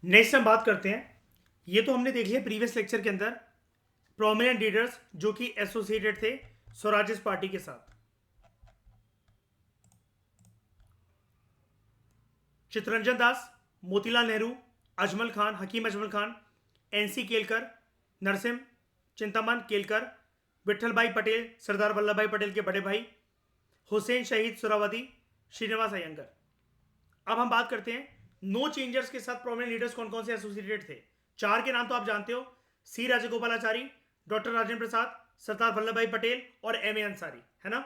Next हम बात करते हैं। ये तो हमने देख लिया प्रीवियस लेक्चर के अंदर, प्रोमिनेंट लीडर्स जो कि एसोसिएटेड थे स्वराज्य पार्टी के साथ। चित्तरंजन दास, मोतीलाल नेहरू, अजमल खान, हकीम अजमल खान, एनसी केलकर, नरसिम्ह चिंतामन केलकर, विठल भाई पटेल, सरदार वल्लभ भाई पटेल के बड़े भाई, हुसैन शहीद सुरावती, श्रीनिवास अयंगर। अब हम बात करते हैं नो चेंजर्स के साथ प्रोमिनेंट लीडर्स कौन कौन से एसोसिएटेड थे। चार के नाम तो आप जानते हो, सी राजगोपालाचारी, डॉक्टर राजेंद्र प्रसाद, सरदार वल्लभ भाई पटेल और एम ए अंसारी, है ना।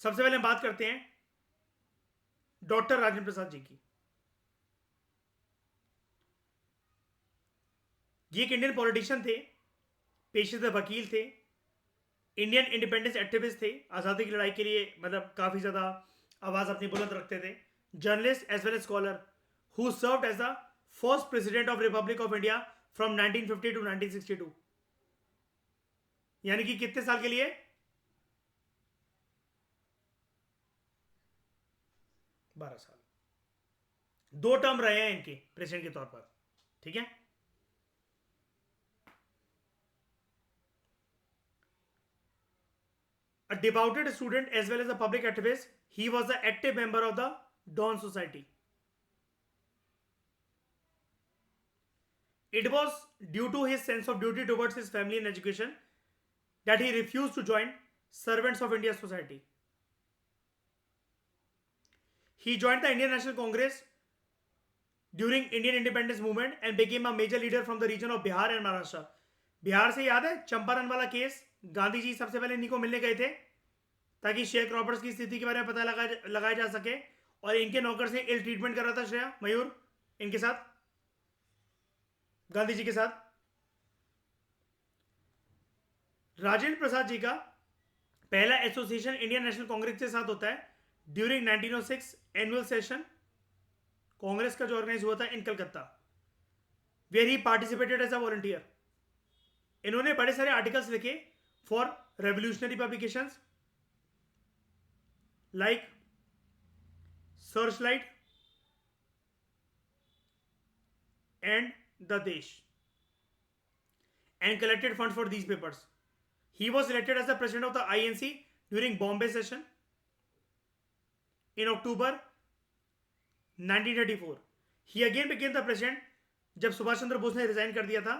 सबसे पहले हम बात करते हैं डॉक्टर राजेंद्र प्रसाद जी की। ये एक इंडियन पॉलिटिशियन थे, पेशेवर वकील थे, इंडियन इंडिपेंडेंस एक्टिविस्ट थे, आज़ादी की लड़ाई के लिए मतलब काफ़ी ज़्यादा आवाज़ अपनी बुलंद रखते थे। Journalist as well as scholar who served as the first president of Republic of India from 1950 to 1962। यानी कि कितने साल के लिए? 12 साल। 2 टर्म रहे हैं इनके प्रेसिडेंट के तौर पर, ठीक है। A devoted student as well as a public activist, he was the active member of the Dawn Society. It was due to his sense of duty towards his family and education that he refused to join Servants of India Society. He joined the Indian National Congress during Indian independence movement and became a major leader from the region of Bihar and Maharashtra. Bihar से याद है चंपारण वाला case, Gandhi ji सबसे पहले इन्हीं को मिलने गए थे ताकि शेयर क्रॉपर्स की स्थिति के बारे में पता लगाया जा सके, और इनके नौकर से इल ट्रीटमेंट कर रहा था श्रेया मयूर इनके साथ, गांधी जी के साथ। राजेंद्र प्रसाद जी का पहला एसोसिएशन इंडियन नेशनल कांग्रेस के साथ होता है ड्यूरिंग 1906 एनुअल सेशन कांग्रेस का जो ऑर्गेनाइज हुआ था in Calcutta, where he participated as a volunteer. इन्होंने बड़े सारे आर्टिकल्स लिखे for revolutionary publications like Searchlight and the Desh, and collected funds for these papers. He was elected as the president of the INC during Bombay session in October 1934. He again became the president जब सुभाष चंद्र बोस ने resign कर दिया था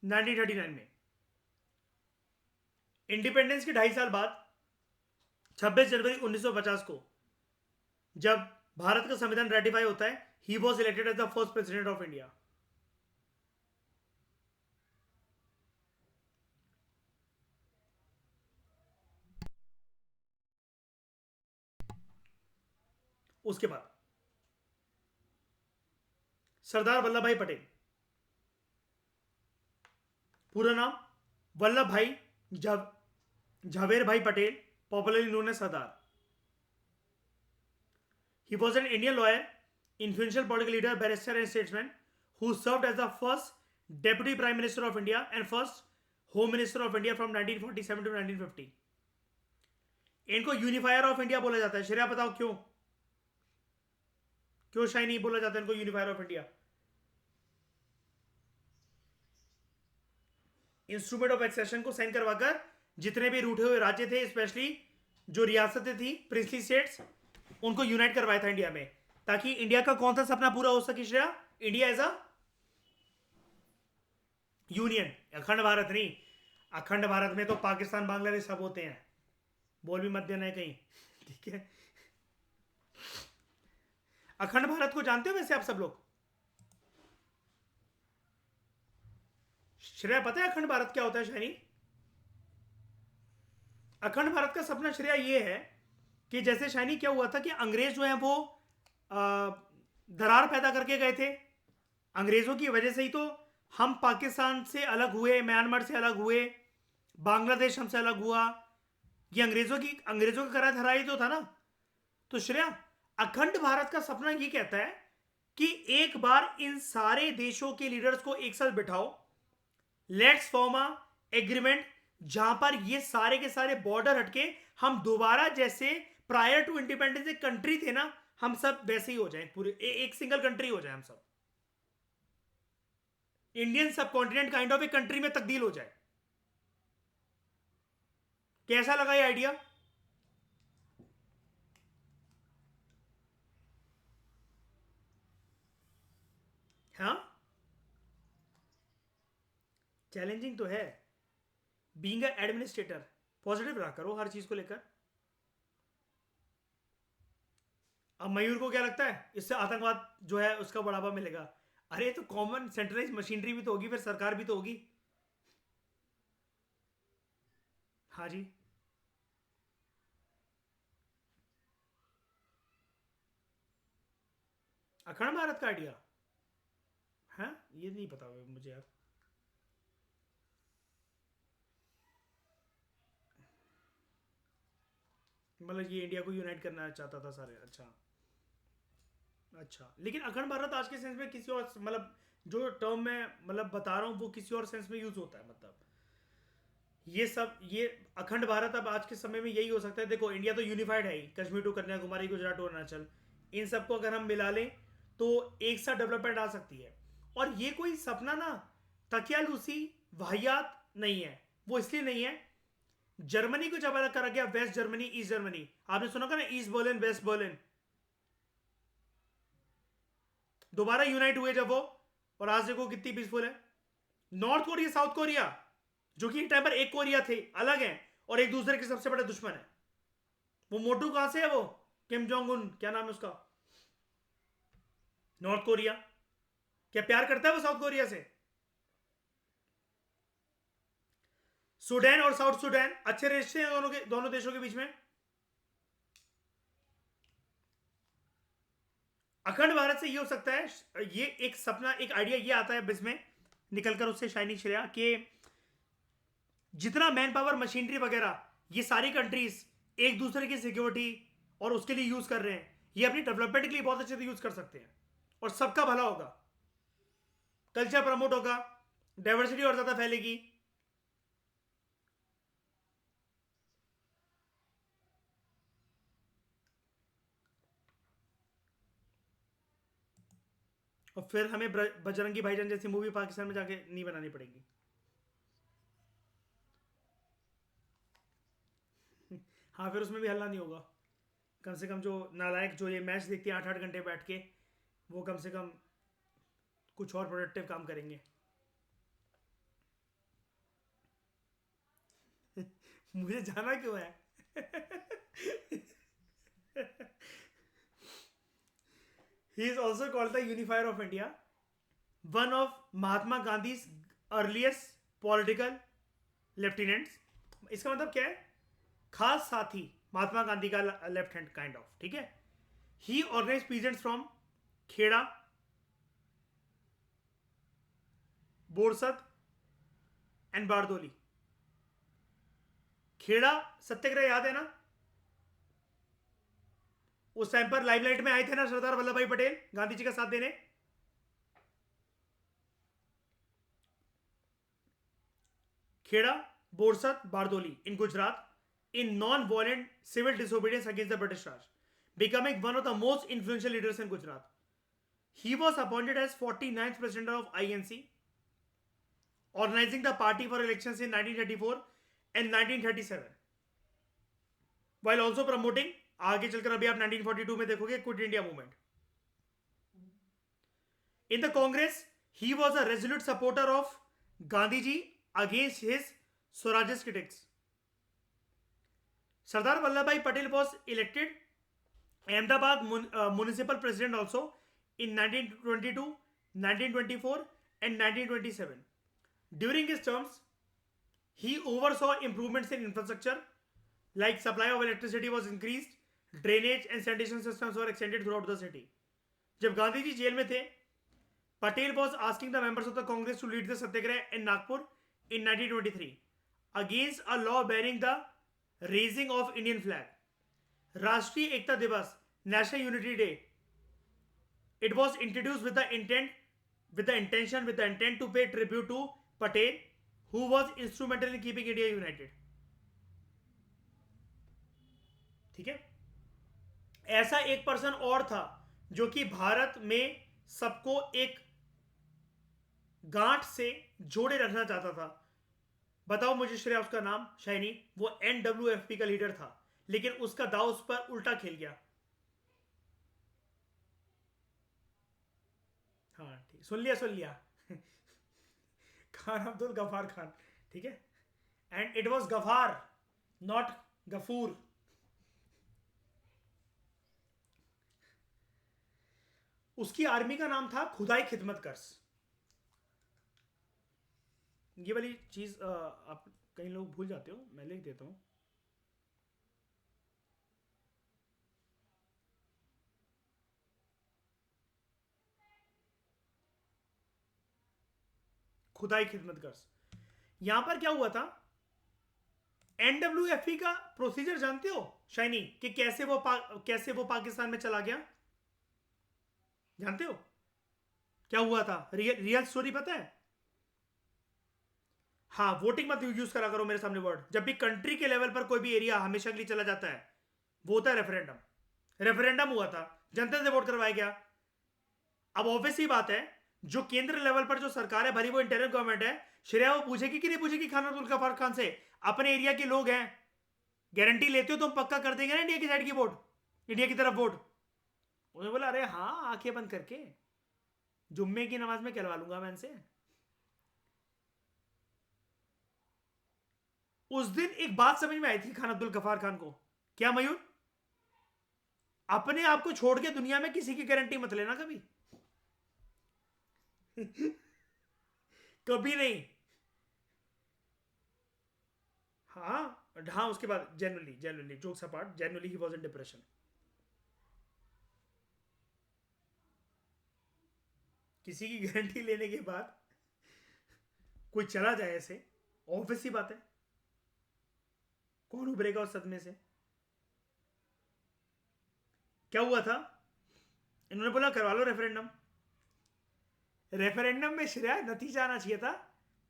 1939 में। Independence के 2.5 साल बाद 26 जनवरी 1950 को जब भारत का संविधान रेटिफाई होता है, he was elected as the first president of India. उसके बाद सरदार वल्लभ भाई पटेल, पूरा नाम वल्लभ भाई Jhaverbhai Patel, popularly known as Sardar. He was an Indian lawyer, influential political leader, barrister and statesman who served as the first Deputy Prime Minister of India and first Home Minister of India from 1947 to 1950. इनको unifier of India बोला जाता है। श्रेया बताओ क्यों? क्यों shiny बोला जाता है इनको unifier of India? Instrument of accession को साइन करवाकर जितने भी रूठे हुए राज्य थे, स्पेशली जो रियासतें थी प्रिंसली स्टेट्स, उनको यूनाइट करवाया था इंडिया में, ताकि इंडिया का कौन सा सपना पूरा हो सके Shreya? India as a union, अखंड भारत नहीं। अखंड भारत में तो पाकिस्तान बांग्लादेश सब होते हैं, बोल भी मत देना है कहीं, ठीक है। अखंड भारत को जानते हो वैसे आप सब लोग? श्रेया पता है अखंड भारत क्या होता है शायनी? अखंड भारत का सपना श्रेया ये है कि जैसे शाइनी क्या हुआ था कि अंग्रेज जो है वो दरार पैदा करके गए थे। अंग्रेजों की वजह से ही तो हम पाकिस्तान से अलग हुए, म्यांमार से अलग हुए, बांग्लादेश हमसे अलग हुआ। ये अंग्रेजों का करा धरा ही तो था ना। तो श्रेया अखंड भारत का सपना ये कहता है कि एक बार इन सारे देशों के लीडर्स को एक साथ बिठाओ, लेट्स फॉर्म अ एग्रीमेंट जहां पर ये सारे के सारे बॉर्डर हटके हम दोबारा जैसे प्रायर टू इंडिपेंडेंस एक कंट्री थे ना, हम सब वैसे ही हो जाए, पूरे एक सिंगल कंट्री हो जाए, हम सब इंडियन सब कॉन्टिनेंट काइंड ऑफ एक कंट्री में तब्दील हो जाए। कैसा लगा ये आइडिया? हाँ, चैलेंजिंग तो है। बीइंग अ एडमिनिस्ट्रेटर पॉजिटिव रहा करो हर चीज को लेकर। अब मयूर को क्या लगता है इससे आतंकवाद जो है उसका बढ़ावा मिलेगा? अरे तो कॉमन सेंट्रलाइज मशीनरी भी तो होगी, फिर सरकार भी तो होगी। हाँ जी। अखंड भारत का आइडिया? हाँ, ये नहीं पता मुझे यार। मतलब ये इंडिया को यूनाइट करना चाहता था सारे? अच्छा। अच्छा, लेकिन अखंड भारत आज के सेंस में किसी और, मतलब जो टर्म में मतलब बता रहा हूँ वो किसी और सेंस में यूज होता है। मतलब ये सब, ये अखंड भारत अब आज के समय में यही हो सकता है। देखो इंडिया तो यूनिफाइड है ही, कश्मीर टू कन्याकुमारी, गुजरात टू अरुणाचल, इन सबको अगर हम मिला लें तो एक साथ डेवलपमेंट आ सकती है। और ये कोई सपना ना तकिया लूसी वाहियात नहीं है। वो इसलिए नहीं है, जर्मनी को जब अलग करा गया, वेस्ट जर्मनी ईस्ट जर्मनी, आपने सुना था ना, ईस्ट बर्लिन वेस्ट बर्लिन, दोबारा यूनाइट हुए जब वो, और आज देखो कितनी पीसफुल है। नॉर्थ कोरिया साउथ कोरिया, जो कि एक टाइम पर एक कोरिया थे, अलग है और एक दूसरे के सबसे बड़े दुश्मन है। वो मोटू कहां से है? वो किम जोंग उन, क्या नाम है उसका, नॉर्थ कोरिया। क्या प्यार करता है वो साउथ कोरिया से? सूडान और साउथ सूडान अच्छे रिश्ते हैं दोनों के, दोनों देशों के बीच में। अखंड भारत से ये हो सकता है, ये एक सपना, एक आइडिया ये आता है बिजनेस में निकलकर उससे शाइनी श्रेया कि जितना मैन पावर मशीनरी वगैरह ये सारी कंट्रीज एक दूसरे की सिक्योरिटी और उसके लिए यूज कर रहे हैं, ये अपनी डेवलपमेंट के लिए बहुत अच्छे से यूज कर सकते हैं और सबका भला होगा, कल्चर प्रमोट होगा, डाइवर्सिटी और ज्यादा फैलेगी। और फिर हमें बजरंगी भाईजान जैसी मूवी पाकिस्तान में जाके नहीं बनानी पड़ेगी। हाँ, फिर उसमें भी हल्ला नहीं होगा। कम से कम जो नालायक जो ये मैच देखते हैं 8-8 घंटे बैठ के, वो कम से कम कुछ और प्रोडक्टिव काम करेंगे। मुझे जाना क्यों है? He is also called the unifier of India, one of Mahatma Gandhi earliest political lieutenants. इसका मतलब क्या है? खास साथी, महात्मा गांधी का लेफ्ट हैंड काइंड ऑफ, ठीक है। He organized peasants from Kheda, Borsad and Bardoli. Kheda Satyagraha याद है ना? उस टाइम पर लाइमलाइट में आए थे ना सरदार वल्लभ भाई पटेल गांधी जी का साथ देने। खेड़ा, बोरसद, बारदोली इन Gujarat, in non-violent civil disobedience against the British Raj, becoming one of the most influential leaders in Gujarat. He was appointed as 49th president of INC, organizing the party for elections in 1934 and 1937, while also promoting, आगे चलकर अभी आप 1942 में देखोगे, quit India movement. In the Congress, he was a resolute supporter of Gandhiji against his Swarajist critics. Sardar Vallabhbhai Patel was elected Ahmedabad municipal president also in 1922, 1924 and 1927. During his terms, he oversaw improvements in infrastructure like supply of electricity was increased, drainage and sanitation systems were extended throughout the city. जब Gandhi ji jail में थे, Patel was asking the members of the Congress to lead the satyagraha in Nagpur in 1923 against a law banning the raising of Indian flag. Rashtriya Ekta Divas, National Unity Day, it was introduced with the intent to pay tribute to Patel, who was instrumental in keeping India united. ठीक है, ऐसा एक person और था जो कि भारत में सबको एक गांठ से जोड़े रखना चाहता था। बताओ मुझे श्रेया उसका नाम। शाइनी। वो एनडब्ल्यूएफपी का लीडर था, लेकिन उसका दाव उस पर उल्टा खेल गया। हाँ ठीक, सुन लिया सुन लिया। खान अब्दुल गफार खान। ठीक है। And it was Gaffar, not Gaffoor. उसकी आर्मी का नाम था खुदाई खिदमत कर्स। ये वाली चीज आप कई लोग भूल जाते हो, मैं लिख देता हूं। खुदाई खिदमत कर्स। यहां पर क्या हुआ था, एनडब्ल्यूएफपी का प्रोसीजर जानते हो शाइनी, कि कैसे वो पाकिस्तान में चला गया? जानते हो क्या हुआ था? रियल स्टोरी पता है? हाँ, वोटिंग मत यूज करा करो मेरे सामने वर्ड। जब भी कंट्री के लेवल पर कोई भी एरिया हमेशा के लिए चला जाता है, वो होता है रेफरेंडम। रेफरेंडम हुआ था, जनता से वोट करवाया गया। अब ऑब्वियस ही बात है, जो केंद्र लेवल पर जो सरकार है, भरी वो इंटरिम गवर्नमेंट है, श्रेया वो पूछेगी कि नहीं पूछेगी खान अब्दुल गफार खान से? अपने एरिया के लोग हैं, गारंटी लेते हो तुम पक्का कर देंगे ना इंडिया की साइड की वोट, इंडिया की तरफ वोट? उन्होंने बोला अरे हाँ, आंखें बंद करके जुम्मे की नमाज में कहलवा लूंगा मैं इनसे। उस दिन एक बात समझ में आई थी खान अब्दुल गफार खान को। क्या मयूर? अपने आप को छोड़ के दुनिया में किसी की गारंटी मत लेना कभी। कभी नहीं। हाँ हाँ, उसके बाद generally generally jokes apart, generally he was in depression. किसी की गारंटी लेने के बाद कोई चला जाए ऐसे, ऑब्वियस सी बात है कौन उभरेगा उस सदमे से? क्या हुआ था, इन्होंने बोला करवा लो रेफरेंडम। रेफरेंडम में श्रेया नतीजा आना चाहिए था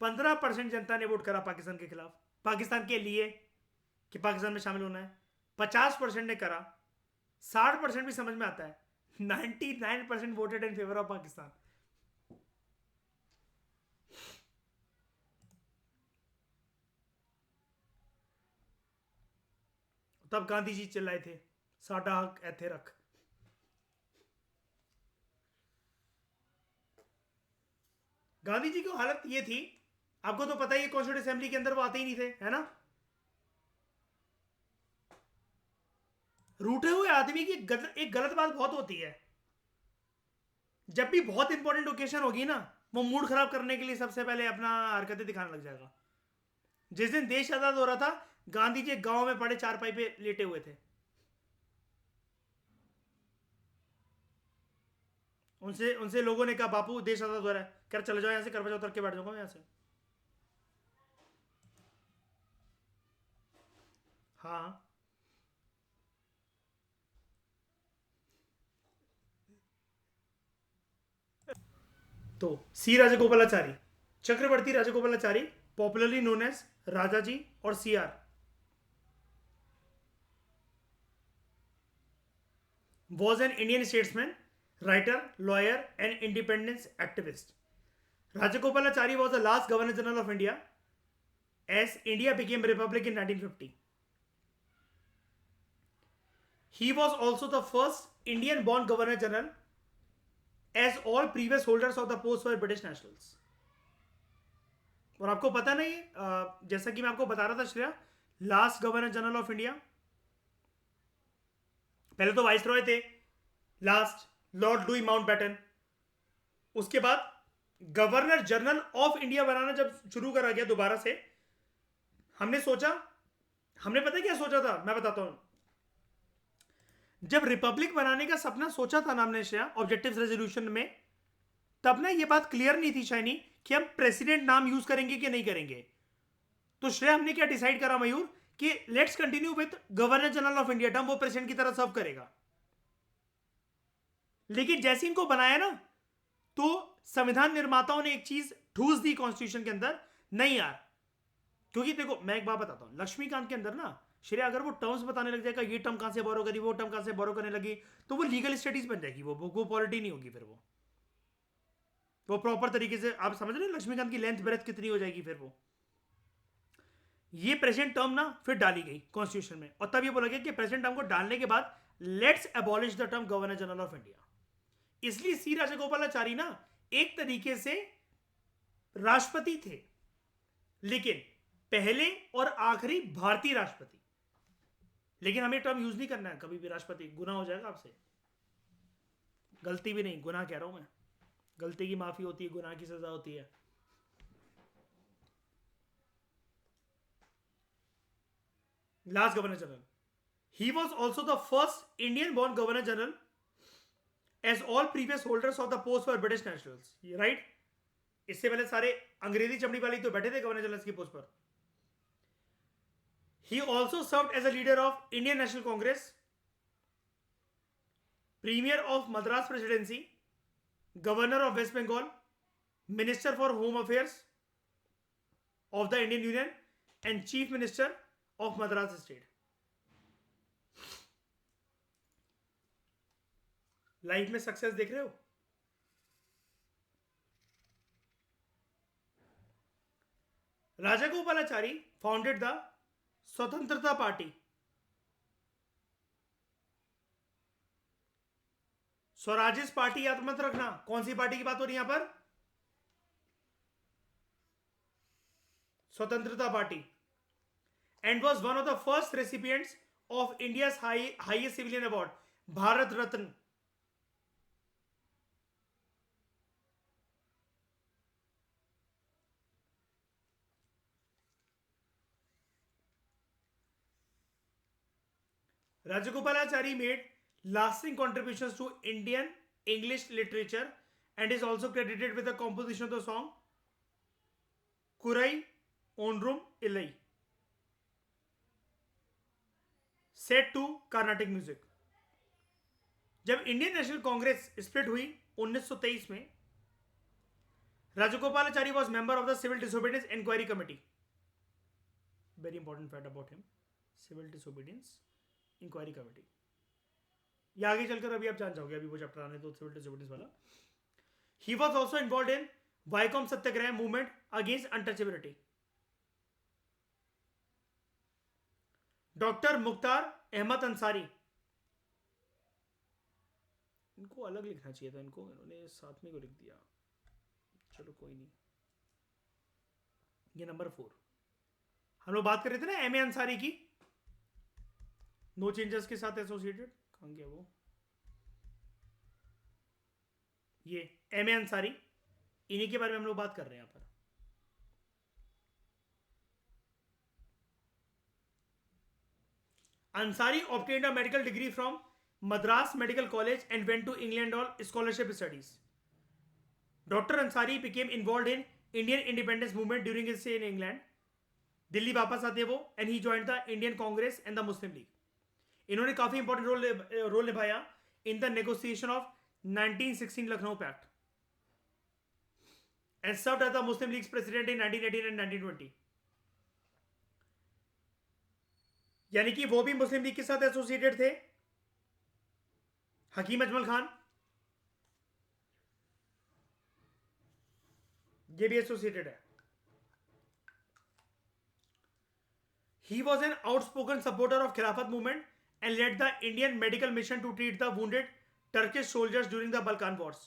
15% जनता ने वोट करा पाकिस्तान के खिलाफ, पाकिस्तान के लिए, कि पाकिस्तान में शामिल होना है। 50% ने करा, 60% भी समझ में आता है, 99% voted in favour of Pakistan. तब गांधी जी चिल्लाए थे, साडा हक ऐथे रख। गांधी जी की हालत ये थी, आपको तो पता ही है, कॉन्स्टिट्यूंट असेंबली के अंदर वो आते ही नहीं थे, है ना? रूठे हुए आदमी की एक गलत बात बहुत होती है, जब भी बहुत इंपॉर्टेंट ओकेशन होगी ना, वो मूड खराब करने के लिए सबसे पहले अपना हरकतें दिखाने लग जाएगा। जिस दिन देश आजाद हो रहा था, गांधी जी गांव में पड़े चारपाई पे लेटे हुए थे। उनसे उनसे लोगों ने कहा बापू देश आजाद हो रहा है, कर चले जाओ यहां से, करवा जाओ, उतर के बैठ जाऊंगा यहां से। हाँ, तो सी राजगोपालाचारी, चक्रवर्ती राजगोपालाचारी, पॉपुलरली नोन एज राजा जी और CR, was an Indian statesman, writer, lawyer, and independence activist. Rajagopalachari was the last Governor General of India as India became a republic in 1950. He was also the first Indian born Governor General, as all previous holders of the post were British nationals. और आपको पता नहीं, जैसा कि मैं आपको बता रहा था Shreya, last governor general of India, पहले तो वाइस रॉय थे, लास्ट लॉर्ड लुई माउंटबेटन। उसके बाद गवर्नर जनरल ऑफ इंडिया बनाना जब शुरू करा गया दोबारा से, हमने सोचा, हमने पता क्या सोचा था, मैं बताता हूं। जब रिपब्लिक बनाने का सपना सोचा था ना हमने श्रेया, ऑब्जेक्टिव रेजोल्यूशन में, तब ना ये बात क्लियर नहीं थी शाइनी कि हम प्रेसिडेंट नाम यूज करेंगे कि नहीं करेंगे। तो श्रेया हमने क्या डिसाइड करा मयूर, कि let's continue with governor general of India term, वो प्रेसिडेंट की तरह सर्व करेगा। लेकिन जैसे इनको बनाया ना, तो संविधान निर्माताओं ने एक चीज ठूस दी कॉन्स्टिट्यूशन के अंदर, नहीं यार, क्योंकि देखो मैं एक बात बताता हूं, लक्ष्मीकांत के अंदर ना श्रेया अगर वो टर्म्स बताने लग जाएगा, ये टर्म कहां से बोरो करी, वो टर्म कहां से बोरो करने लगी, तो वो लीगल स्टडीज बन जाएगी, वो पॉलिटी नहीं होगी। फिर वो प्रॉपर तरीके से, आप समझ रहे हैं लक्ष्मीकांत की लेंथ ब्रेथ कितनी हो जाएगी। फिर वो ये प्रेजेंट टर्म ना फिर डाली गई कॉन्स्टिट्यूशन में, और तब ये बोला गया कि प्रेजेंट टर्म को डालने के बाद let's abolish the term governor general of India. इसलिए सी राजगोपालाचारी ना एक तरीके से राष्ट्रपति थे, लेकिन पहले और आखिरी भारतीय राष्ट्रपति। लेकिन हमें टर्म यूज नहीं करना है कभी भी राष्ट्रपति, गुनाह हो जाएगा आपसे। गलती भी नहीं, गुनाह कह रहा हूं मैं। गलती की माफी होती है, गुनाह की सजा होती है। Last governor general, he was also the first Indian born governor general, as all previous holders of the post were British nationals, right? इससे पहले सारे अंग्रेजी चमड़ी वाले तो बैठे थे गवर्नर जनरल की पोस्ट पर। He also served as a leader of Indian National Congress, premier of Madras Presidency, governor of West Bengal, minister for Home Affairs of the Indian Union, and chief minister of Madras State. Life में success देख रहे हो? Rajagopalachari founded the स्वतंत्रता party. Swarajist party याद मत रखना, कौन सी party की बात हो रही है यहां पर? स्वतंत्रता party. And was one of the first recipients of India highest civilian award, Bharat Ratna. Rajagopalachari made lasting contributions to Indian English literature and is also credited with the composition of the song Kurai Onrum Illai, set to Carnatic music. जब Indian National Congress split हुई 1923 में, Rajagopalachari was member of the civil disobedience inquiry committee. Very important fact about him, civil disobedience inquiry committee. ये आगे चलकर अभी आप जान जाओगे, अभी वो चैप्टर आने तो सिविल डिसोबीडियंस वाला। He was also involved in Vaikom Satyagraha movement against untouchability. Doctor Mukhtar Ahmad Ansari, इनको अलग लिखना चाहिए था, इन्होंने साथ में को लिख दिया, चलो कोई नहीं। ये नंबर 4 हम लोग बात कर रहे थे ना एम ए अंसारी की, नो चेंजेस के साथ एसोसिएटेड। कहां गया वो? ये एम ए अंसारी, इन्हीं के बारे में हम लोग बात कर रहे हैं यहां पर। Ansari obtained a medical degree from Madras Medical College and went to England on scholarship studies. Dr. Ansari became involved in Indian independence movement during his stay in England. Delhi वापस आते वो, and he joined the Indian Congress and the Muslim League. इन्होंने काफी important role निभाया in the negotiation of 1916 Lucknow pact and served as the Muslim League president in 1918 and 1920। यानी कि वो भी मुस्लिम लीग के साथ एसोसिएटेड थे। हकीम अजमल खान ये भी एसोसिएटेड है। He was an outspoken supporter of Khilafat movement and led the Indian medical mission to treat the wounded Turkish soldiers during the Balkan Wars.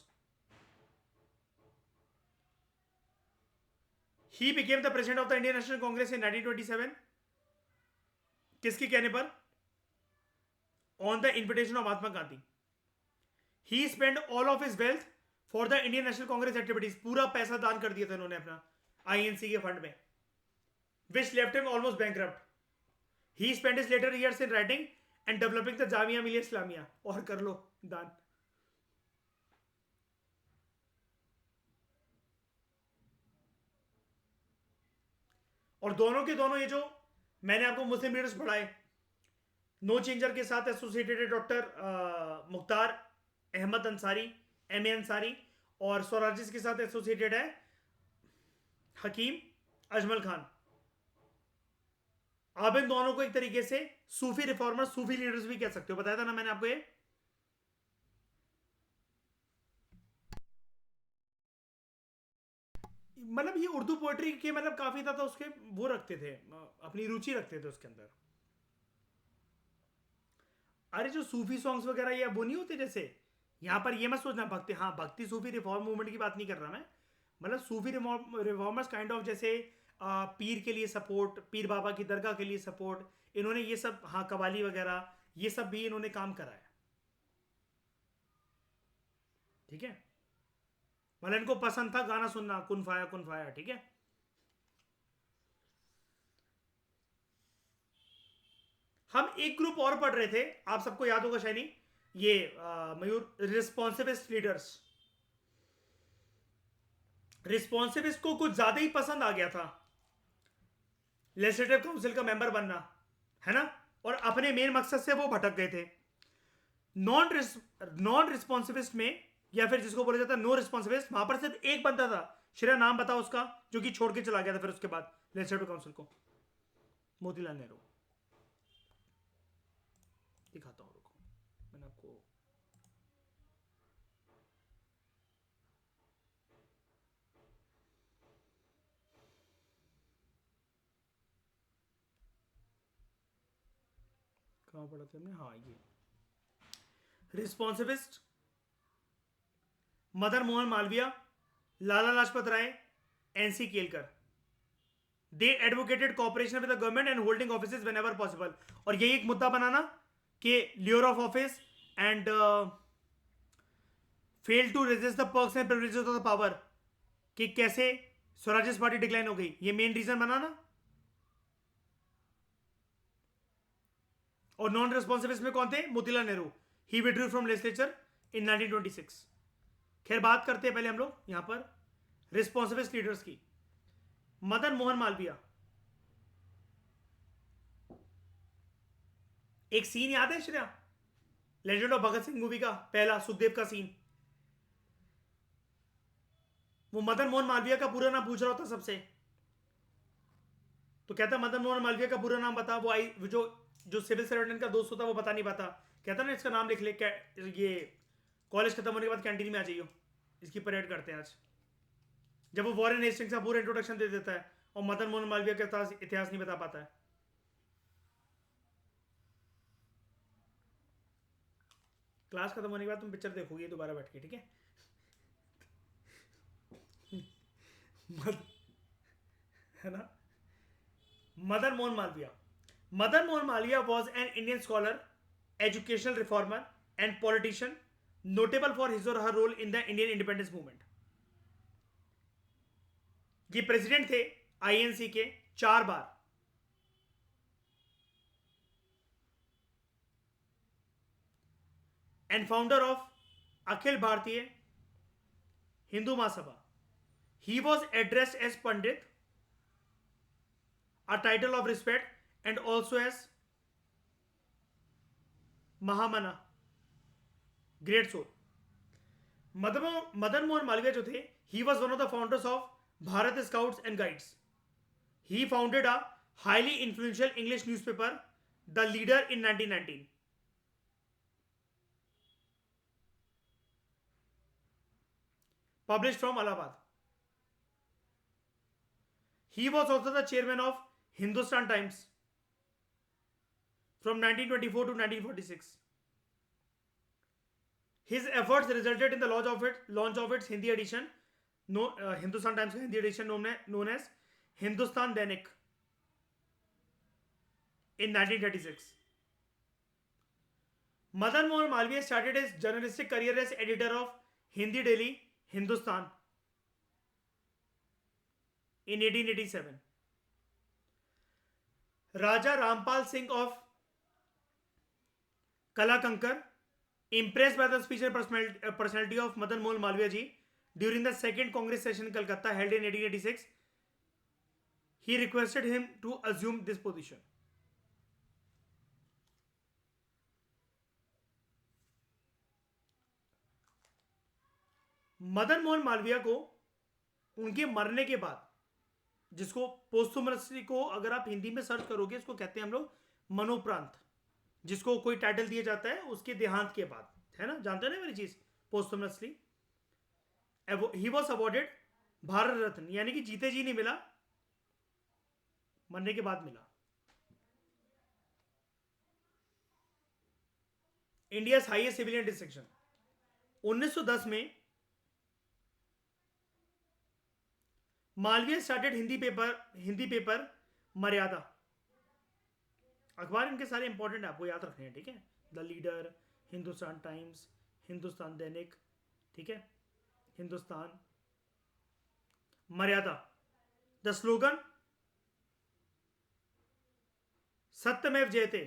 He became the president of the Indian National Congress in 1927. किसके कहने पर? On the invitation of Mahatma Gandhi. He spent all of his wealth for the Indian National Congress activities. पूरा पैसा दान कर दिया था इन्होंने अपना INC के फंड में, which left him almost bankrupt. He spent his later years in writing and developing the Jamia Millia Islamia. और कर लो दान। और दोनों के दोनों ये जो मैंने आपको मुस्लिम लीडर्स पढ़ाए, नो चेंजर के साथ एसोसिएटेड है doctor Mukhtar Ahmad Ansari, M A Ansari, और स्वराजिस्ट के साथ एसोसिएटेड है हकीम अजमल खान। आप इन दोनों को एक तरीके से सूफी रिफॉर्मर, सूफी लीडर्स भी कह सकते हो, बताया था ना मैंने आपको ये। मतलब ये उर्दू पोएट्री के मतलब काफी ज्यादा उसके वो रखते थे, अपनी रुचि रखते थे उसके अंदर। अरे जो सूफी सॉन्ग्स वगैरह ये वो नहीं होते जैसे, यहाँ पर ये मत सोचना भक्ति, हाँ भक्ति सूफी रिफॉर्म मूवमेंट की बात नहीं कर रहा मैं। मतलब सूफी रिफॉर्मर्स काइंड ऑफ जैसे पीर के लिए सपोर्ट, पीर बाबा की दरगाह के लिए सपोर्ट, इन्होंने ये सब, हाँ कवाली वगैरह ये सब भी इन्होंने काम करा है। ठीक है, मतलब इनको पसंद था गाना सुनना, कुन फाया, ठीक है। हम एक ग्रुप और पढ़ रहे थे, आप सबको याद होगा शायद ही, ये मयूर, रिस्पॉन्सिविस्ट लीडर्स। रिस्पॉन्सिविस्ट को कुछ ज्यादा ही पसंद आ गया था लेजिस्लेटिव काउंसिल का मेंबर बनना, है ना, और अपने मेन मकसद से वो भटक गए थे। नॉन रिस्पॉन्सिविस्ट में, या फिर जिसको बोला जाता है नो रिस्पॉन्सिविस्ट, वहां पर सिर्फ एक बंदा था, श्रेया नाम बताओ उसका, जो कि छोड़ के चला गया था फिर उसके बाद लेजिस्लेटिव काउंसिल को, मोतीलाल नेहरू। दिखाता हूँ, रुको मैंने आपको, कहाँ पढ़ा था हमने, हाँ ये responsivist, Madan Mohan Malviya, Lala Lajpat Rai, N C Kelkar. They advocated cooperation with the government and holding offices whenever possible. और यही एक मुद्दा बनाना कि lure of office and fail to resist the perks and privileges of the power, कि कैसे स्वराज्य पार्टी डिक्लाइन हो गई, ये मेन रीजन बनाना। और नॉन रिस्पॉन्सिबिलिस्ट में कौन थे, मोतीलाल नेहरू, ही विड्रू फ्रॉम लेजिस्लेचर इन 1926। खैर बात करते हैं पहले हम लोग यहां पर रिस्पॉन्सिबिलिस्ट लीडर्स की। मदन मोहन मालवीय, एक सीन याद है Shreya, legend of Bhagat Singh movie का पहला सुखदेव का सीन, वो मदन मोहन मालवीय का पूरा नाम पूछ रहा होता सबसे, तो कहता मदन मोहन मालवीय का पूरा नाम बता, वो आई जो जो सिविल सर्वेंट का दोस्त होता वो बता नहीं पाता, कहता ना इसका नाम लिख ले, ये कॉलेज खत्म होने के बाद कैंटीन में आ जाइयो, इसकी परेड करते हैं आज। जब वो वॉरेन हेस्टिंग्स का पूरा इंट्रोडक्शन दे देता है और मदन मोहन मालवीय का इतिहास नहीं बता पाता है। क्लास खत्म होने के बाद तुम पिक्चर देखोगे दोबारा बैठ के, ठीक है। है ना, Madan Mohan Malviya. Madan Mohan Malviya was an Indian scholar, educational reformer, and politician notable for his or her role in the Indian independence movement. ये प्रेसिडेंट थे आईएनसी के 4 बार, and founder of Akhil Bharatiya Hindu Mahasabha. He was addressed as Pandit, a title of respect, and also as Mahamana, great soul. Madan Mohan Malviya जो थे, he was one of the founders of Bharat Scouts and Guides. He founded a highly influential English newspaper, The Leader, in 1919. Published from Allahabad. He was also the chairman of Hindustan Times from 1924 to 1946. His efforts resulted in the launch of its Hindi edition, Hindustan Times का Hindi edition known as Hindustan Dainik in 1936. Madan Mohan Malviya started his journalistic career as editor of Hindi daily Hindustan in 1887. Raja Rampal Singh of Kalakankar, impressed by the speech and personality of Madan Mohan Malviya ji during the second Congress session in Calcutta held in 1886, he requested him to assume this position. Madan Mohan Malviya को उनके मरने के बाद जिसको posthumously को अगर आप हिंदी में सर्च करोगे इसको कहते हैं हम लोग मनोप्रांत, जिसको कोई टाइटल दिया जाता है उसके देहांत के बाद, है ना, जानते हैं ना मेरी चीज, posthumously. He was awarded Bharat Ratna, यानी कि जीते जी नहीं मिला, मरने के बाद मिला। इंडिया हाईएस्ट सिविलियन डिस्टिंक्शन 1910 में मालवीय स्टार्टेड हिंदी पेपर मर्यादा। अखबार इनके सारे इंपॉर्टेंट है, आपको याद रखने हैं, ठीक है। The leader, Hindustan times, Hindustan Dainik, ठीक है, हिंदुस्तान। मर्यादा, द स्लोगन सत्यमेव जयते,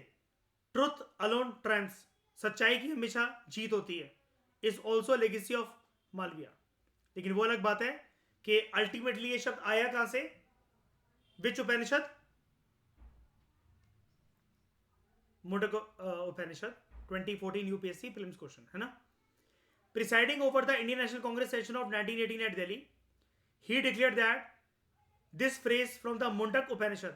ट्रुथ अलोन ट्रायम्फ्स, सच्चाई की हमेशा जीत होती है, is also legacy of Malviya. लेकिन वो अलग बात है कि अल्टीमेटली ये शब्द आया कहां से, which Upanishad, Mundaka Upanishad, 2014 UPSC prelims question, है ना। Presiding over the Indian National Congress session of 1918 at Delhi, he declared that this phrase from the Mundak Upanishad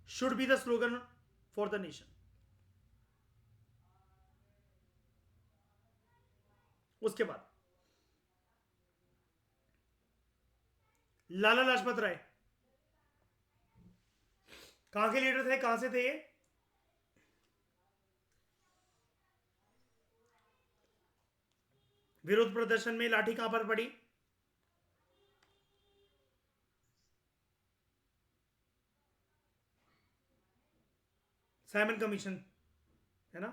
should be the slogan for the nation. उसके बाद लाला लाजपत राय कहां के लीडर थे, कहां से थे ये, विरोध प्रदर्शन में लाठी कहां पर पड़ी, साइमन कमीशन, है ना।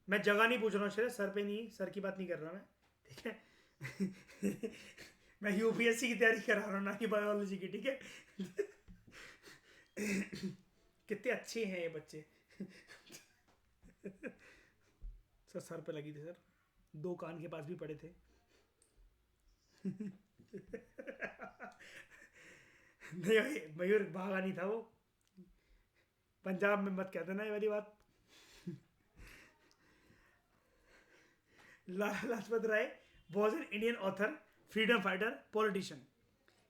मैं जगह नहीं पूछ रहा हूँ शेर, सर पे नहीं, सर की बात नहीं कर रहा मैं, ठीक है। मैं यूपीएससी की तैयारी करा रहा हूँ, ना कि बायोलॉजी की, ठीक है। कितने अच्छे हैं ये बच्चे। सर सर पे लगी थी सर, दो कान के पास भी पड़े थे। नहीं भाई, मयूर भागा नहीं था वो, पंजाब में मत कहते ना ये वाली बात। लाला लाजपत राय was an Indian author, freedom fighter, politician.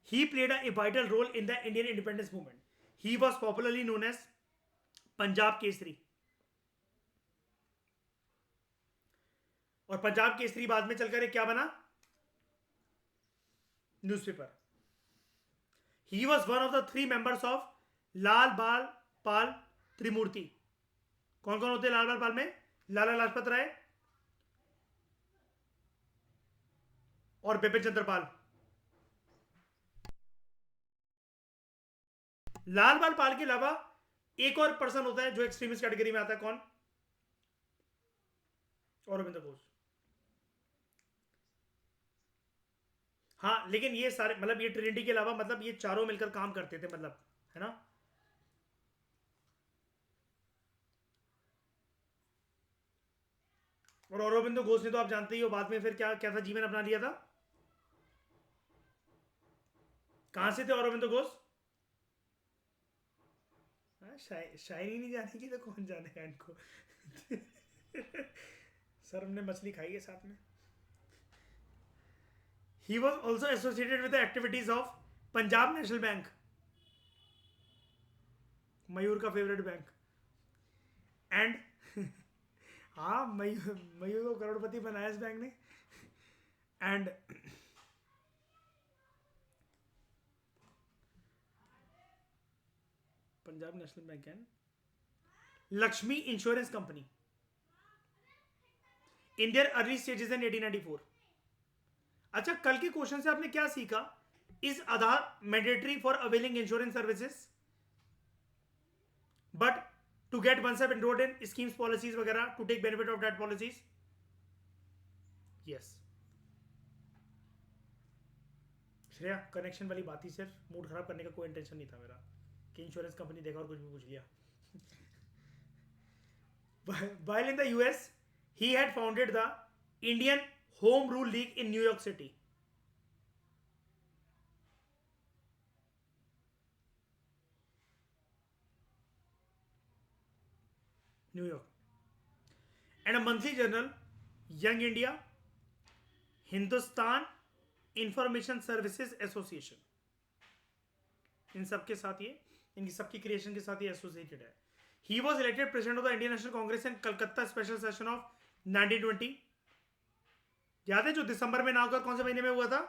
He played a vital role in the Indian independence movement. He was popularly known as Punjab Kesari, और पंजाब केसरी बाद में चलकर क्या बना, newspaper. He was one of the 3 members of लाल बाल पाल त्रिमूर्ति। कौन कौन होते हैं लाल बाल पाल में, लाला लाजपत राय और बिपिन चंद्र पाल। लाल बाल पाल के अलावा एक और पर्सन होता है जो एक्सट्रीमिस्ट कैटेगरी में आता है, कौन, अरविंद घोष। हाँ, लेकिन ये सारे मतलब ये ट्रिनिटी के अलावा मतलब ये चारों मिलकर काम करते थे, मतलब, है ना। और अरविंद घोष ने तो आप जानते ही हो बाद में फिर क्या क्या था, जीवन अपना लिया था। कहां से थे अरविंद घोष, शायरी नहीं जाने की तो कौन जानेगा इनको। सर हमने मछली खाई है साथ में। He was also associated with the activities of Punjab national bank, Mayur का फेवरेट बैंक, एंड हाँ मयूर को करोड़पति बनाया इस बैंक ने, and Punjab national bank and Lakshmi insurance company in their early stages in 1894। अच्छा, कल के क्वेश्चन से आपने क्या सीखा, is Aadhaar mandatory for availing insurance services, but to get one self enrolled in schemes policies वगैरह, to take benefit of that policies, yes. Shreya, connection वाली बात ही, सिर्फ मूड खराब करने का कोई इंटेंशन नहीं था मेरा कि इंश्योरेंस कंपनी देखा और कुछ भी पूछ लिया। While in the US, he had founded the Indian Home Rule League in New York City. New York. And a monthly journal, Young India, Hindustan information services association, इन सबके साथ ये, इनकी सबकी क्रिएशन के साथ ये एसोसिएटेड है. He was elected president of the Indian National Congress in Calcutta special session of 1920. याद है जो दिसंबर में ना होकर कौन से महीने में हुआ था?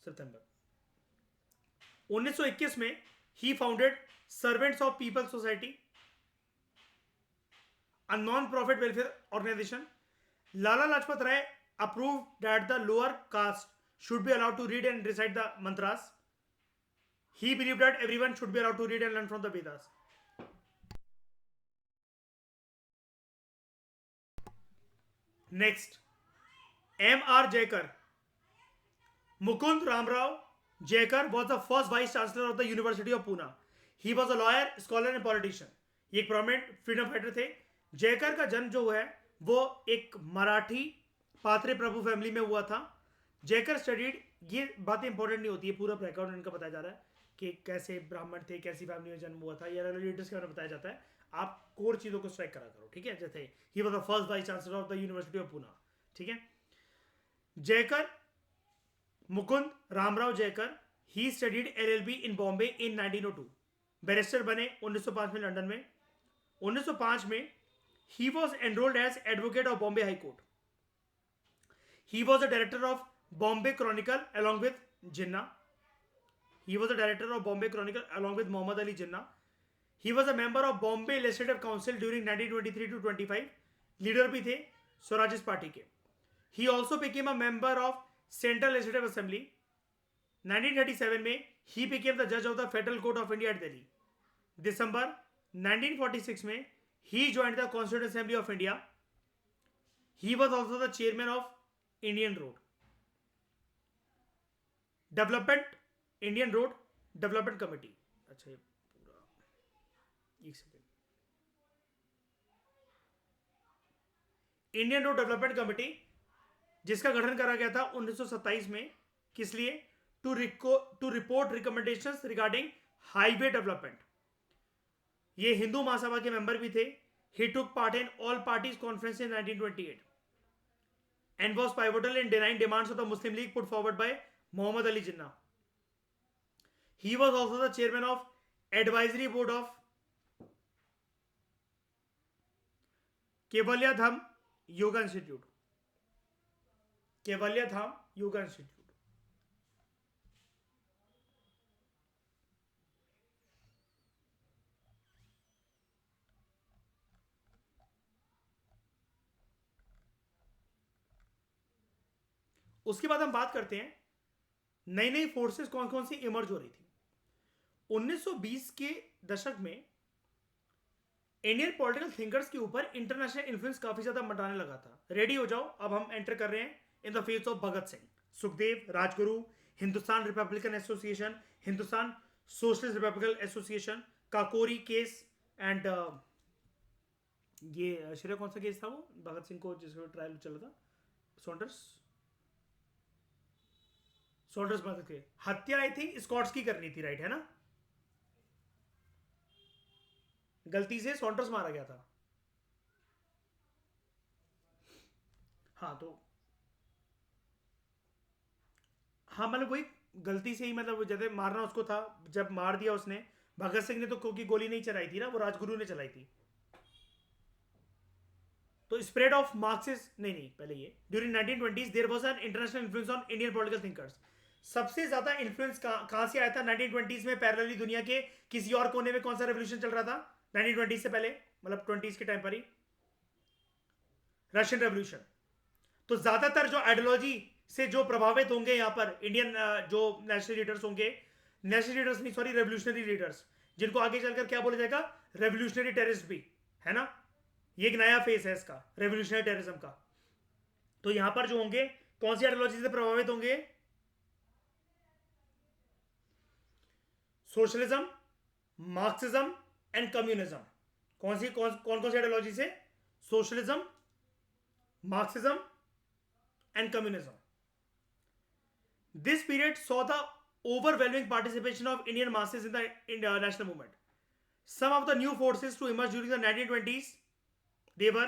सितंबर. 1921 में ही founded servants of people society, a non-profit welfare organization. Lala Lajpat Rai approved that the lower caste should be allowed to read and recite the mantras. He believed that everyone should be allowed to read and learn from the Vedas. Next, M.R. Jayakar. Mukund Ramrao Jayakar was the first vice chancellor of the University of Pune. He was a lawyer, scholar and politician. ये एक prominent freedom fighter थे. जयकर का जन्म जो है वो एक मराठी पात्रे प्रभु family में हुआ था. जयकर स्टडीड, ये बातें इंपॉर्टेंट नहीं होती है, पूरा बैकग्राउंड इनका बताया जा रहा है कि कैसे ब्राह्मण थे, कैसी फैमिली में जन्म हुआ था, ये अलग लीडर्स के बारे में बताया जाता है. आप कोर चीज़ों को स्ट्राइक करा करो, ठीक है. जैसे he was the first vice chancellor of the University of Pune, ठीक है. Jayakar, Mukund Ramrao Jayakar, he studied LLB in Bombay in 1902. Barrister बने 1905 में लंदन में. 1905 में he was enrolled as advocate of Bombay High Court. He was the director of Bombay Chronicle along with Jinnah. He was the director of Bombay Chronicle along with Muhammad Ali Jinnah. He was a member of Bombay Legislative Council during 1923 to 25. Leader भी थे Swarajist party के. He also became a member of Central Legislative Assembly. 1937 में he became the judge of the Federal Court of India at Delhi. दिसंबर 1946 में he joined the Constituent Assembly of India. He was also the chairman of Indian Road Development, Indian Road Development Committee. अच्छा, ये पूरा एक second. Indian road development committee, जिसका गठन करा गया था 1927 में. किस लिए? To report recommendations regarding highway development. ये हिंदू महासभा के मेंबर भी थे. He took part in all parties conference in 1928 and was pivotal in denying demands of the Muslim League put forward by Muhammad Ali Jinnah. He was also the chairman of advisory board of Kevalya Dham Yoga Institute. Kevalya Dham Yoga Institute. उसके बाद हम बात करते हैं नई नई forces कौन कौन सी इमर्ज हो रही थी. 1920 के दशक में इंडियन पॉलिटिकल थिंकर्स के ऊपर इंटरनेशनल इन्फ्लुएंस काफी ज्यादा मंडराने लगा था. रेडी हो जाओ, अब हम एंटर कर रहे हैं in the phase of Bhagat Singh, Sukhdev, Rajguru, Hindustan Republican association, Hindustan socialist Republican association, Kakori case and ये श्रेय कौन सा केस था वो भगत सिंह को जिसको ट्रायल चला था? सोल्डर्स मदद के हत्या आई थी स्कॉट्स की करनी थी, राइट है ना? गलती से सॉन्डर्स मारा गया था. हाँ तो हाँ मतलब वही गलती से ही, मतलब जैसे मारना उसको था, जब मार दिया उसने. भगत सिंह ने तो क्योंकि गोली नहीं चलाई थी ना, वो राजगुरु ने चलाई थी. तो स्प्रेड ऑफ मार्क्सिस्ट नहीं पहले ये during 1920s there was an international influence on Indian political thinkers. सबसे ज्यादा इन्फ्लुएंस कहां से आया था 1920s में? पैरेलली दुनिया के किसी और कोने में कौन सा रेवोल्यूशन चल रहा था 1920 से पहले, मतलब 20s के टाइम पर ही? Russian revolution. तो ज्यादातर जो आइडियोलॉजी से जो प्रभावित होंगे यहाँ पर इंडियन जो नेशनल लीडर्स होंगे, नेशनल लीडर्स नहीं सॉरी रेवोल्यूशनरी लीडर्स, जिनको आगे चलकर क्या बोला जाएगा? रेवोल्यूशनरी टेररिस्ट भी है ना. ये एक नया फेस है इसका रेवोल्यूशनरी टेररिज्म का. तो यहां पर जो होंगे कौन सी आइडियोलॉजी से प्रभावित होंगे? Socialism, Marxism and communism. कौन सी आइडियोलॉजी से? Socialism, Marxism and communism. This period saw the overwhelming participation of Indian masses in the national movement. Some of the new forces to emerge during the 1920s, they were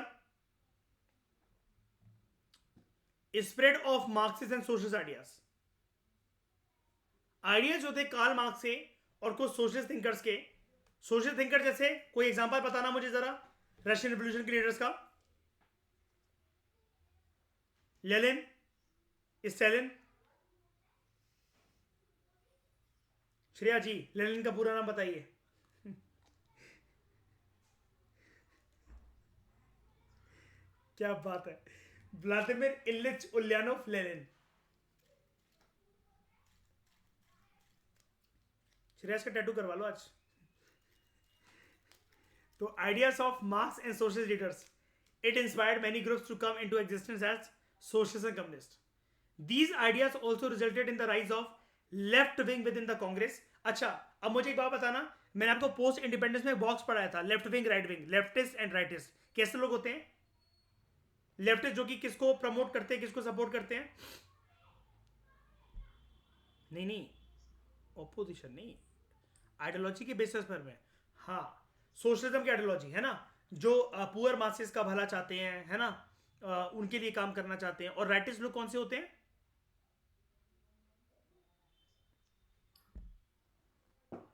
spread of Marxist and socialist ideas. Ideas होते Karl Marx के और कुछ socialist thinkers के। Socialist thinker जैसे कोई example बताना मुझे जरा रशियन रिवॉल्यूशन के लीडर्स का। Lenin, Stalin. Shreya ji, Lenin का पूरा नाम बताइए। क्या बात है, Vladimir Ilyich Ulyanov Lenin. Shreyas का टैटू करवा लो आज। तो ideas of Marx and socialist leaders, it inspired many groups to come into existence as socialist and communist. These ideas also resulted in the rise of left wing within the Congress। अच्छा, अब मुझे एक बात बताना, मैंने आपको post independence में box पढ़ाया था, left wing right wing, leftist and rightist कैसे लोग होते हैं। लेफ्टिस्ट जो कि किसको प्रमोट करते हैं, किसको सपोर्ट करते हैं। नहीं, ऑपोजिशन नहीं, आइडियोलॉजी के बेसिस पर में। हाँ, सोशलिज्म की आइडियोलॉजी है ना, जो पुअर मासेस का भला चाहते हैं, है ना, उनके लिए काम करना चाहते हैं। और राइटिस्ट लोग कौन से होते हैं।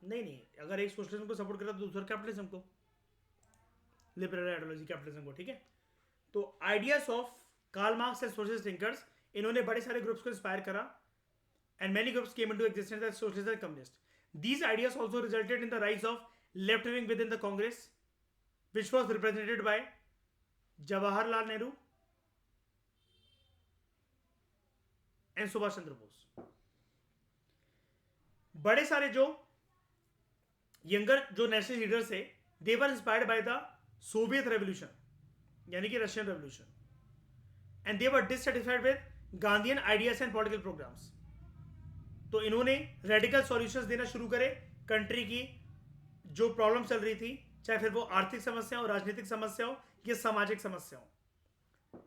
नहीं, अगर एक सोशलिज्म को सपोर्ट करता तो दूसरा कैपिटलिज्म को, लिबरल आइडियोलॉजी कैपिटलिज्म को, ठीक है। तो ideas of Karl Marx and socialist thinkers, इन्होंने बड़े सारे ग्रुप्स को इंस्पायर करा and many groups came into existence as socialist and communist. These ideas also resulted in the rise of left wing within the Congress, which was represented by Jawaharlal Nehru and Subhash Chandra Bose। बड़े सारे जो younger जो national leaders थे, they were inspired by the Soviet revolution, यानी कि Russian revolution, and they were dissatisfied with Gandhian ideas and political programs. तो इन्होंने radical solutions देना शुरू करे कंट्री की जो प्रॉब्लम चल रही थी, चाहे फिर वो आर्थिक समस्या हो, राजनीतिक समस्या हो या सामाजिक समस्या हो।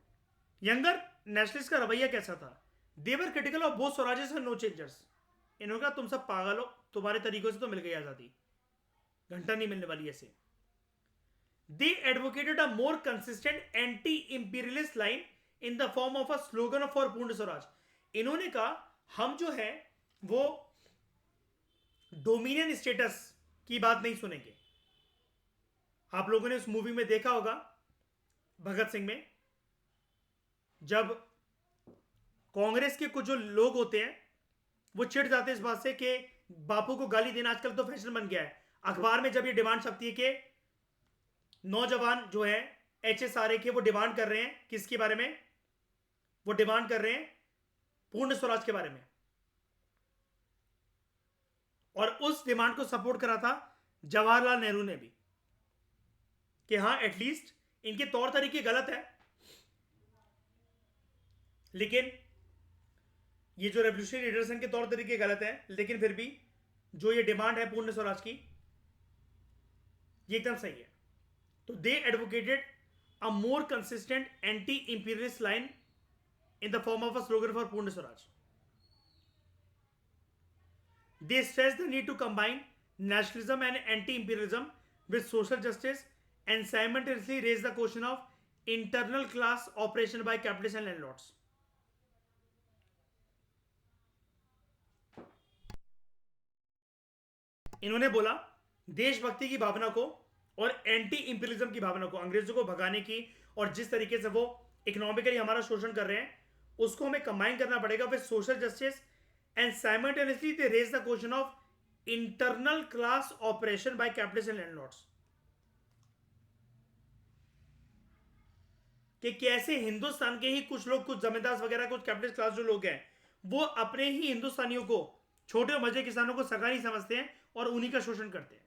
यंगर नेशनलिस्ट का रवैया कैसा था। They were critical of both Swarajists and no changers. इन्होंने कहा तुम सब पागल हो, तुम्हारे तरीकों से तो मिल गई आजादी, घंटा नहीं मिलने वाली ऐसे। They advocated a more consistent anti imperialist line in the form of a slogan for Purna Swaraj. इन्होंने कहा हम जो है वो डोमिनियन स्टेटस की बात नहीं सुनेंगे। आप लोगों ने उस मूवी में देखा होगा भगत सिंह में, जब कांग्रेस के कुछ जो लोग होते हैं वो चिढ़ जाते हैं इस बात से कि बापू को गाली देना आजकल तो फैशन बन गया है। अखबार में जब ये डिमांड छपती है कि नौजवान जो है HSRA के, वो डिमांड कर रहे हैं किसके बारे में, वो डिमांड कर रहे हैं पूर्ण स्वराज के बारे में। और उस डिमांड को सपोर्ट करा था जवाहरलाल नेहरू ने भी, कि हाँ एटलीस्ट इनके तौर तरीके गलत है, लेकिन ये जो रेवोल्यूशनरी लीडर्स के तौर तरीके गलत है, लेकिन फिर भी जो ये डिमांड है पूर्ण स्वराज की, ये एकदम सही है। तो they advocated a more consistent anti imperialist line in the form of a slogan for Purna Swaraj. They stress the need to combine nationalism and anti-imperialism with social justice and simultaneously raise the question of internal class operation by capitalists and landlords। इन्होंने बोला देशभक्ति की भावना को और anti imperialism की भावना को, अंग्रेजों को भगाने की और जिस तरीके से वो इकोनॉमिकली हमारा शोषण कर रहे हैं, उसको हमें कंबाइन करना पड़ेगा with social justice and simultaneously they raise the question of internal class operation by capitalists and landlords। कि कैसे हिंदुस्तान के ही कुछ लोग, कुछ जमींदार वगैरह, कुछ कैपिटलिस्ट क्लास जो लोग हैं, वो अपने ही हिंदुस्तानियों को, छोटे मजे किसानों को सरकारी समझते हैं और उन्हीं का शोषण करते हैं।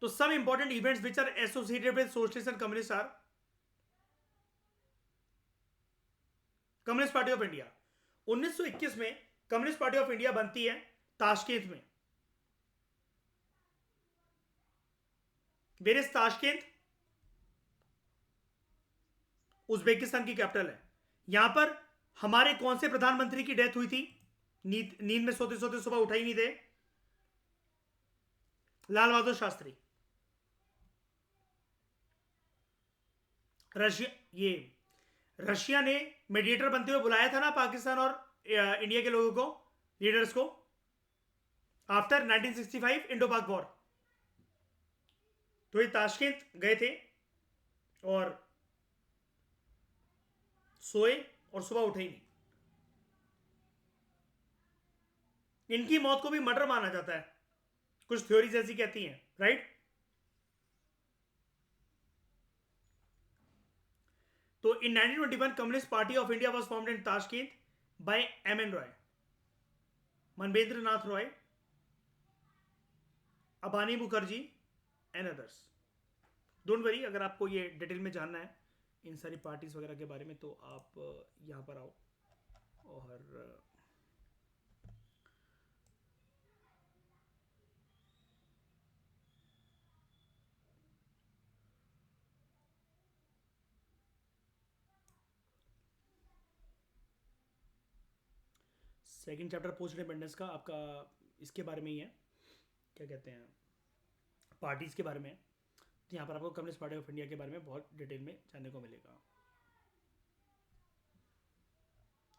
तो some important events which are associated with socialist and communist are communist party of India. 1921 में कम्युनिस्ट पार्टी ऑफ इंडिया बनती है ताशकेंत में। Where is Tashkent? उज्बेकिस्तान की कैपिटल है। यहां पर हमारे कौन से प्रधानमंत्री की डेथ हुई थी, नींद में सोते सोते सुबह उठा ही नहीं थे, लाल बहादुर शास्त्री। रशिया, ये रशिया ने मीडिएटर बनते हुए बुलाया था ना पाकिस्तान और इंडिया के लोगों को, लीडर्स को, आफ्टर 1965 इंडो पाक वॉर। तो ये ताशकंद गए थे और सोए और सुबह उठे ही नहीं। इनकी मौत को भी मर्डर माना जाता है, कुछ थ्योरीज ऐसी कहती हैं, राइट। तो in 1921 communist party of India was formed in Tashkent by M N. Roy, Manvendra Nath Roy, Abani Mukherjee and others. Don't worry, अगर आपको ये डिटेल में जानना है इन सारी पार्टीज वगैरह के बारे में तो आप यहाँ पर आओ और सेकंड चैप्टर पोस्ट इंडिपेंडेंस का आपका इसके बारे में ही है, क्या कहते हैं, पार्टीज के बारे में। तो यहाँ पर आपको कम्युनिस्ट पार्टी ऑफ इंडिया के बारे में बहुत डिटेल में जानने को मिलेगा।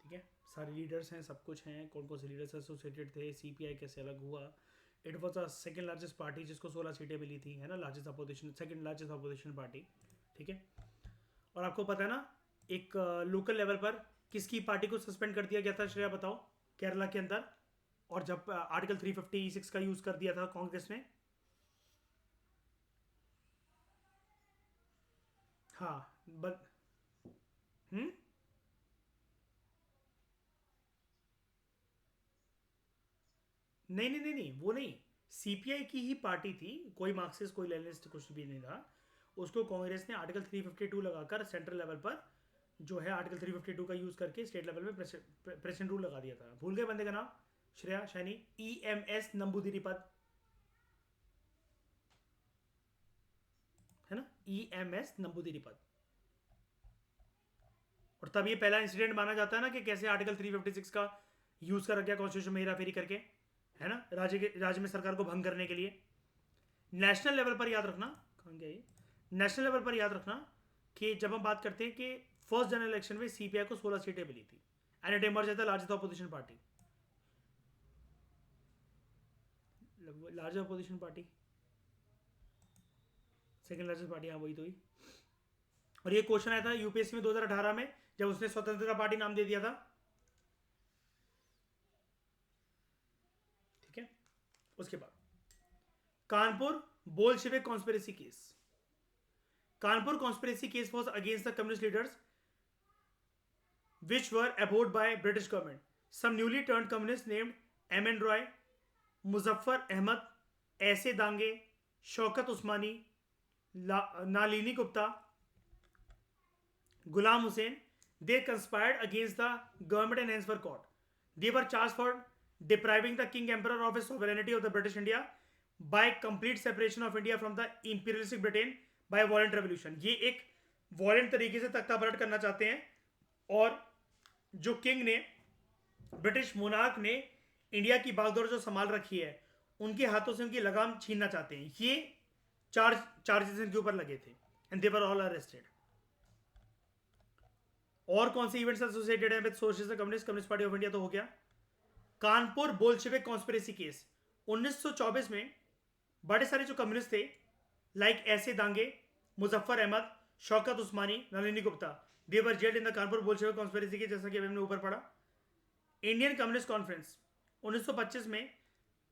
ठीक है, सारे लीडर्स हैं, सब कुछ हैं, कौन कौन से लीडर्स एसोसिएटेड थे, सीपीआई कैसे अलग हुआ। It was a second largest party जिसको 16 सीटें मिली थी, है ना, largest opposition, second largest opposition party. ठीक है, और आपको पता है ना एक लोकल लेवल पर किसकी पार्टी को सस्पेंड कर दिया गया था, श्रेया बताओ, केरला के अंदर, और जब आर्टिकल 356 का यूज कर दिया था कांग्रेस ने। हाँ बट हम्म नहीं नहीं नहीं नहीं, वो नहीं, सीपीआई की ही पार्टी थी, कोई मार्क्सिस्ट कोई लेनिस्ट कुछ भी नहीं था। उसको कांग्रेस ने आर्टिकल 352 लगाकर सेंट्रल लेवल पर जो है आर्टिकल 352 का यूज करके स्टेट लेवल में प्रेसिडेंट रूल लगा दिया था। भूल गए बंदे का नाम, श्रेया शैनी, EMS नंबूदिरीपद, है ना, EMS नंबूदिरीपद। और तब ये पहला इंसिडेंट माना जाता है ना कि कैसे आर्टिकल 356 का यूज कर गया कॉन्स्टिट्यूशन में हेरा फेरी करके, है ना, राज्य में सरकार को भंग करने के लिए। नेशनल लेवल पर याद रखना, कहाँ गया ये, नेशनल लेवल पर याद रखना कि जब हम बात करते हैं कि फर्स्ट जनरल इलेक्शन में सीपीआई को 16 सीटें मिली थी and it emerge as the largest opposition party, largest opposition party, second largest party, हाँ वही तो ही। और ये क्वेश्चन आया था यूपीएससी में 2018 में जब उसने स्वतंत्रता पार्टी नाम दे दिया था। ठीक है, उसके बाद Kanpur Bolshevik conspiracy case. Kanpur conspiracy case was against the communist leaders which were abhorred by British government. Some newly turned communists named M.N. Roy, Muzaffar Ahmad, ऐसे दांगे, शौकत उस्मानी, Nalini Gupta, Ghulam Hussain, they conspired against the government and hence were caught. They were charged for depriving the king emperor of his sovereignty of the British India by complete separation of India from the imperialistic Britain by a violent revolution. ये एक violent तरीके से तख्ता पलट करना चाहते हैं और जो किंग ने, ब्रिटिश मोनार्क ने इंडिया की बागडोर जो संभाल रखी है उनके हाथों से उनकी लगाम छीनना चाहते हैं। ये चार्जेस इनके ऊपर लगे थे and they were all arrested. और कौन से इवेंट्स एसोसिएटेड है with socialist communist party of India, तो हो गया कानपुर बोल्शेविक कॉन्स्पिरेसी केस 1924 में। बड़े सारे जो कम्युनिस्ट थे लाइक ऐसे Dange, Muzaffar Ahmad, Shaukat Usmani, Nalini Gupta, they were jailed in the Kanpur Bolshevik conspiracy case, जैसा कि हमने ऊपर पढ़ा। इंडियन कम्युनिस्ट कॉन्फ्रेंस 1925 में,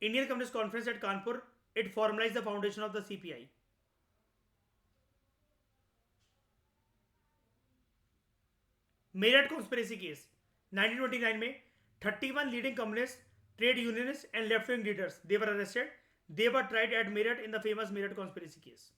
Indian communist conference at Kanpur, it formalize the foundation of the CPI. Meerut conspiracy case 1929 में 31 leading communist, trade unionist and left wing leaders they were arrested, they were tried at Meerut in the famous Meerut conspiracy case.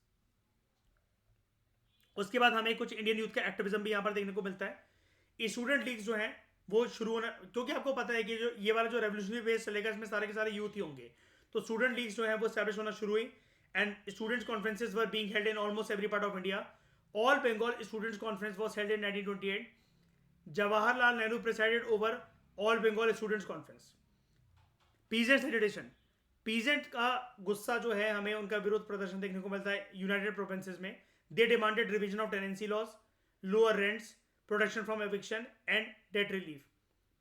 उसके बाद हमें कुछ Indian youth का activism भी यहां पर देखने को मिलता है। स्टूडेंट लीग्स जो हैं वो शुरू होना, क्योंकि आपको पता है कि जो ये वाला जो रेवोल्यूशनरी फेज चलेगा इसमें सारे के सारे यूथ ही होंगे, तो स्टूडेंट लीग्स जो है वो स्टैब्लिश होना शुरू हुई and students conferences were being held in almost every part of India. All Bengal students conference was held in 1928। Jawaharlal Nehru presided over all Bengal students conference. Peasant sedition, peasant का गुस्सा जो है हमें उनका विरोध प्रदर्शन देखने को मिलता है यूनाइटेड प्रोविंसेस में। They demanded revision of tenancy laws, lower rents, protection from eviction, and debt relief.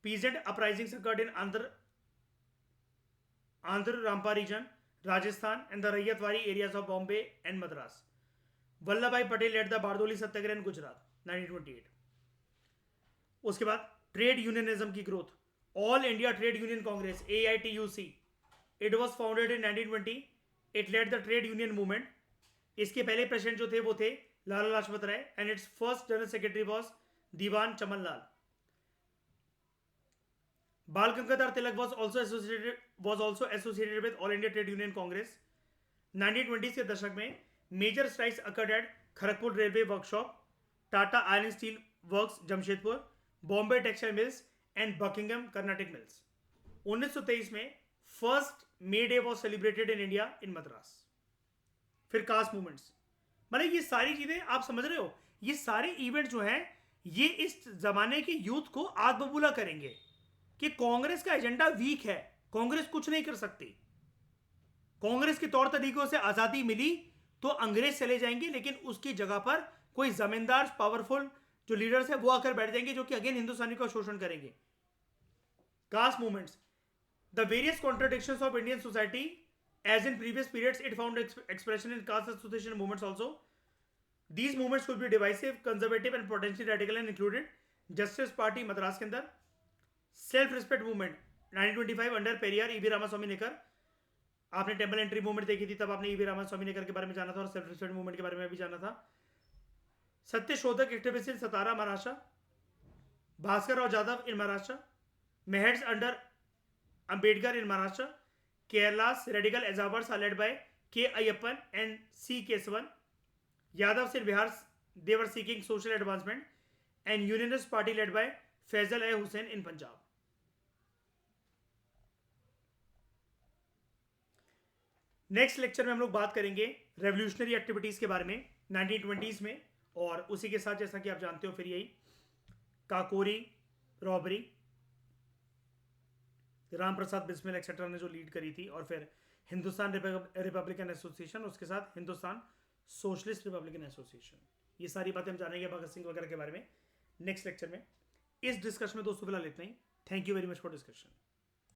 Peasant uprisings occurred in Andhra Rampa region, Rajasthan, and the Raiyatwari areas of Bombay and Madras. Vallabhbhai Patel led the Bardoli Satyagraha in Gujarat, 1928. उसके बाद trade unionism की growth. All India trade union congress AITUC, it was founded in 1920. It led the trade union movement. इसके पहले president जो थे वो थे Lala Lajpat Rai, and its first general secretary was Diwan Chaman Lal. Bal Gangadhar Tilak was also associated with All India Trade Union Congress. 1920s के दशक में major strikes occurred at Kharagpur railway workshop, Tata iron steel works Jamshedpur, Bombay textile mills and Buckingham Carnatic mills. 1923 में first May Day was celebrated in India in Madras. फिर caste movements. मतलब ये सारी चीजें आप समझ रहे हो, ये सारे इवेंट जो हैं ये इस जमाने के यूथ को आग बबूला करेंगे कि कांग्रेस का एजेंडा वीक है, कांग्रेस कुछ नहीं कर सकती. कांग्रेस के तौर तरीकों से आजादी मिली तो अंग्रेज चले जाएंगे, लेकिन उसकी जगह पर कोई जमींदार पावरफुल जो लीडर्स है वो आकर बैठ जाएंगे, जो कि अगेन हिंदुस्तानी का शोषण करेंगे. Caste movements. The various contradictions of Indian society as in previous periods it found expression in caste association movements also. These movements could be divisive, conservative and potentially radical and included justice party Madras के अंदर, self respect movement 1925 under Periyar E V Ramaswamy Naicker. आपने temple entry movement देखी थी, तब आपने EV Ramaswamy नेकर के बारे में जाना था और सेल्फ रिस्पेक्ट मूवमेंट के बारे में भी जाना था. Satyashodhak activist in Satara Maharashtra, Bhaskar Rao Jadhav in Maharashtra, Mahars under Ambedkar in Maharashtra, Kerala's radical Azawars are led by K. Ayyappan and C. Kesavan. Yadavs in Bihar, they were seeking social advancement, and Unionist party led by Faisal A. Hussain in Punjab. Next lecture में हम लोग बात करेंगे revolutionary activities के बारे में 1920s में, और उसी के साथ जैसा कि आप जानते हो फिर यही काकोरी रॉबरी, राम प्रसाद बिस्मिल एक्सेट्रा ने जो लीड करी थी, और फिर हिंदुस्तान रिपब्लिकन एसोसिएशन, उसके साथ हिंदुस्तान सोशलिस्ट रिपब्लिकन एसोसिएशन. ये सारी बातें हम जानेंगे भगत सिंह वगैरह के बारे में नेक्स्ट लेक्चर में. इस डिस्कशन में दोस्तों फिलहाल इतना ही. Thank you very much for discussion.